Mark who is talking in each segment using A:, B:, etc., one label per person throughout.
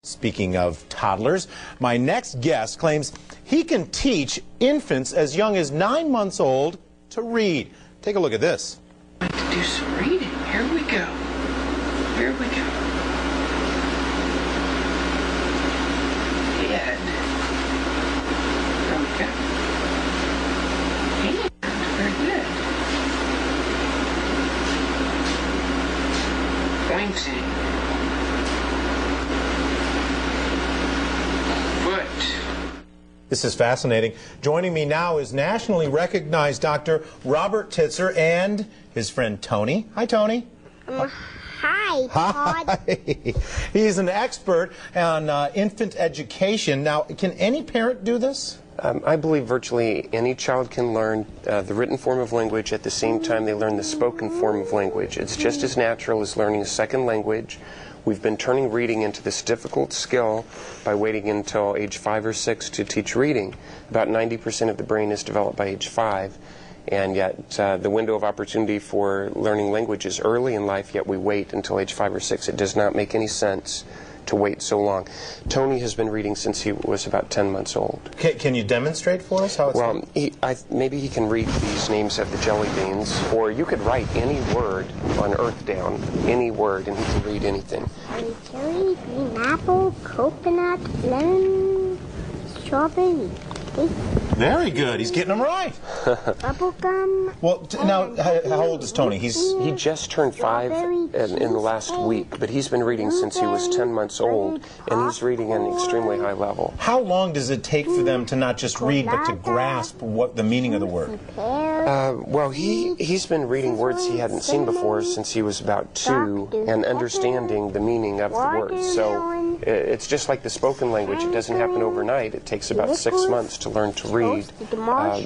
A: Speaking of toddlers, my next guest claims he can teach infants as young as 9 months old to read. Take a look at this.
B: To do some reading. Here we go. Here we go. Head. There we go. Hand. Very good. Pointing.
A: This is fascinating. Joining me now is nationally recognized Dr. Robert Titzer and his friend Tony. Hi, Tony.
C: Hi, Todd.
A: Hi. He's an expert on infant education. Now, can any parent do this?
D: I believe virtually any child can learn the written form of language at the same time they learn the spoken form of language. It's just as natural as learning a second language. We've been turning reading into this difficult skill by waiting until age 5 or 6 to teach reading. About 90% of the brain is developed by age 5, and yet the window of opportunity for learning language is early in life, yet we wait until age 5 or 6. It does not make any sense to wait so long. Tony has been reading since he was about 10 months old.
A: Can you demonstrate for us how it's
D: done? Well, maybe he can read these names of the jelly beans, or you could write any word on earth down, any word, and he can read anything.
C: Cherry, green apple, coconut, lemon, strawberry.
A: Very good. He's getting them right.
C: Bubblegum.
A: Well, now, how old is Tony?
D: He just turned 5 in the last week, but he's been reading since he was 10 months old, and he's reading at an extremely high level.
A: How long does it take for them to not just read, but to grasp what the meaning of the word?
D: Well, he's been reading words he hadn't seen before since he was about 2 and understanding the meaning of the words. So it's just like the spoken language. It doesn't happen overnight. It takes about 6 months to learn to read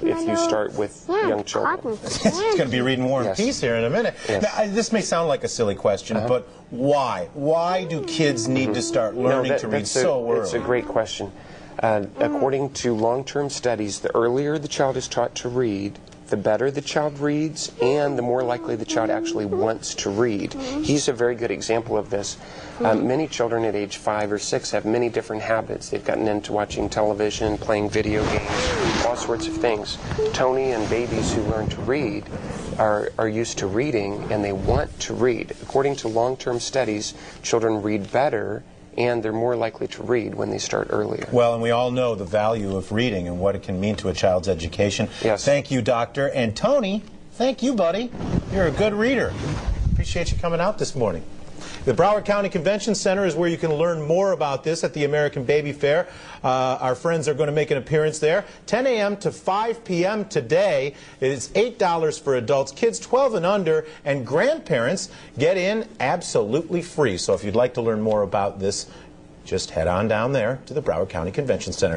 D: if you start with young children.
A: It's going to be reading War and Peace here in a minute.
D: Yes.
A: Now, this may sound like a silly question, but why? Why do kids need to start learning to read so early?
D: It's a great question. According to long-term studies, the earlier the child is taught to read, the better the child reads, and the more likely the child actually wants to read. He's a very good example of this. Many children at age 5 or 6 have many different habits. They've gotten into watching television, playing video games, all sorts of things. Tony and babies who learn to read are used to reading, and they want to read. According to long-term studies, children read better, and they're more likely to read when they start earlier.
A: Well, and we all know the value of reading and what it can mean to a child's education.
D: Yes.
A: Thank you, Doctor. And Tony, thank you, buddy. You're a good reader. Appreciate you coming out this morning. The Broward County Convention Center is where you can learn more about this at the American Baby Fair. Our friends are going to make an appearance there. 10 a.m. to 5 p.m. today. It's $8 for adults, kids 12 and under, and grandparents get in absolutely free. So if you'd like to learn more about this, just head on down there to the Broward County Convention Center.